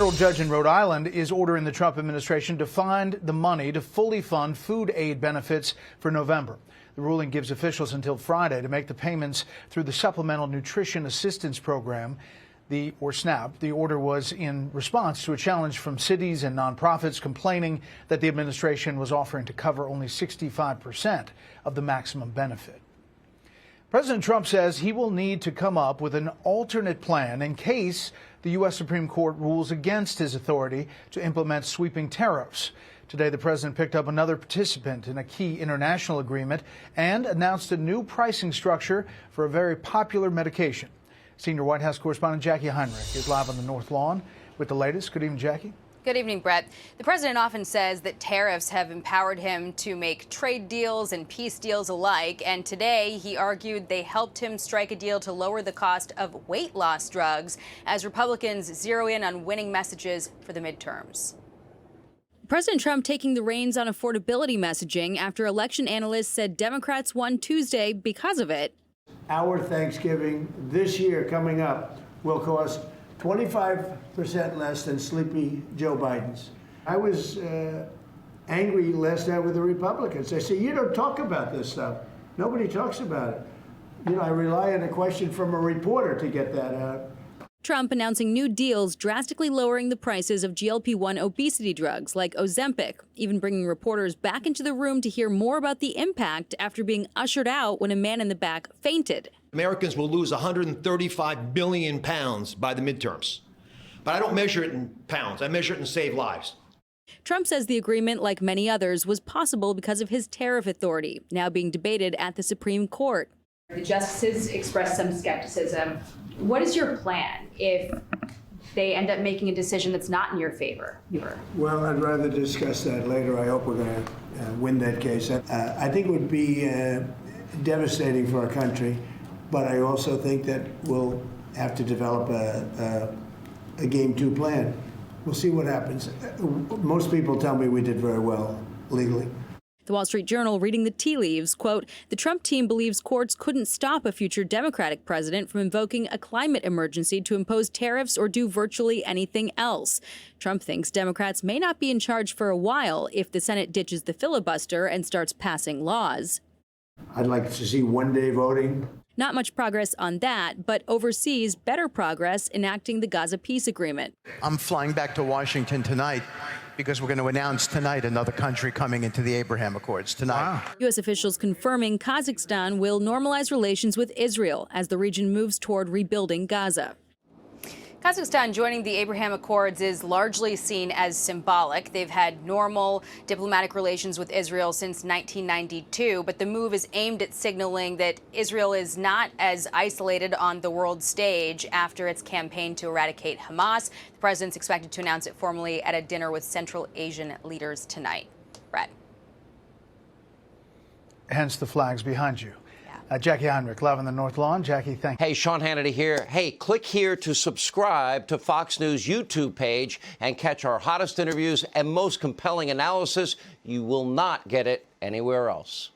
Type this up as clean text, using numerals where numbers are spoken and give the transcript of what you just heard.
A federal judge in Rhode Island is ordering the Trump administration to find the money to fully fund food aid benefits for November. The ruling gives officials until Friday to make the payments through the Supplemental Nutrition Assistance Program, or SNAP. The order was in response to a challenge from cities and nonprofits complaining that the administration was offering to cover only 65% of the maximum benefit. President Trump says he will need to come up with an alternate plan in case the U.S. Supreme Court rules against his authority to implement sweeping tariffs. Today, the president picked up another participant in a key international agreement and announced a new pricing structure for a very popular medication. Senior White House correspondent Jacqui Heinrich is live on the North Lawn with the latest. Good evening, Jacqui. Good evening, Brett. The president often says that tariffs have empowered him to make trade deals and peace deals alike. And today he argued they helped him strike a deal to lower the cost of weight loss drugs as Republicans zero in on winning messages for the midterms. President Trump taking the reins on affordability messaging after election analysts said Democrats won Tuesday because of it. Our Thanksgiving this year coming up will cost 25% less than sleepy Joe Biden's. I was angry last night with the Republicans. They say, you don't talk about this stuff. Nobody talks about it. You know, I rely on a question from a reporter to get that out. Trump announcing new deals drastically lowering the prices of GLP-1 obesity drugs like Ozempic, even bringing reporters back into the room to hear more about the impact after being ushered out when a man in the back fainted. Americans will lose 135 billion pounds by the midterms. But I don't measure it in pounds. I measure it in saved lives. Trump says the agreement, like many others, was possible because of his tariff authority, now being debated at the Supreme Court. The justices expressed some skepticism. What is your plan if they end up making a decision that's not in your favor? Well, I'd rather discuss that later. I hope we're going to win that case. I think it would be devastating for our country, but I also think that we'll have to develop a Game 2 plan. We'll see what happens. Most people tell me we did very well legally. The Wall Street Journal reading the tea leaves, quote, the Trump team believes courts couldn't stop a future Democratic president from invoking a climate emergency to impose tariffs or do virtually anything else. Trump thinks Democrats may not be in charge for a while if the Senate ditches the filibuster and starts passing laws. I'd like to see one-day voting. Not much progress on that, but overseas, better progress enacting the Gaza peace agreement. I'm flying back to Washington tonight because we're going to announce tonight another country coming into the Abraham Accords tonight. Wow. U.S. officials confirming Kazakhstan will normalize relations with Israel as the region moves toward rebuilding Gaza. Kazakhstan joining the Abraham Accords is largely seen as symbolic. They've had normal diplomatic relations with Israel since 1992, but the move is aimed at signaling that Israel is not as isolated on the world stage after its campaign to eradicate Hamas. The president's expected to announce it formally at a dinner with Central Asian leaders tonight. Brett. Hence the flags behind you. Jacqui Heinrich, live on the North Lawn. Jacqui, thank you. Hey, Sean Hannity here. Hey, click here to subscribe to Fox News YouTube page and catch our hottest interviews and most compelling analysis. You will not get it anywhere else.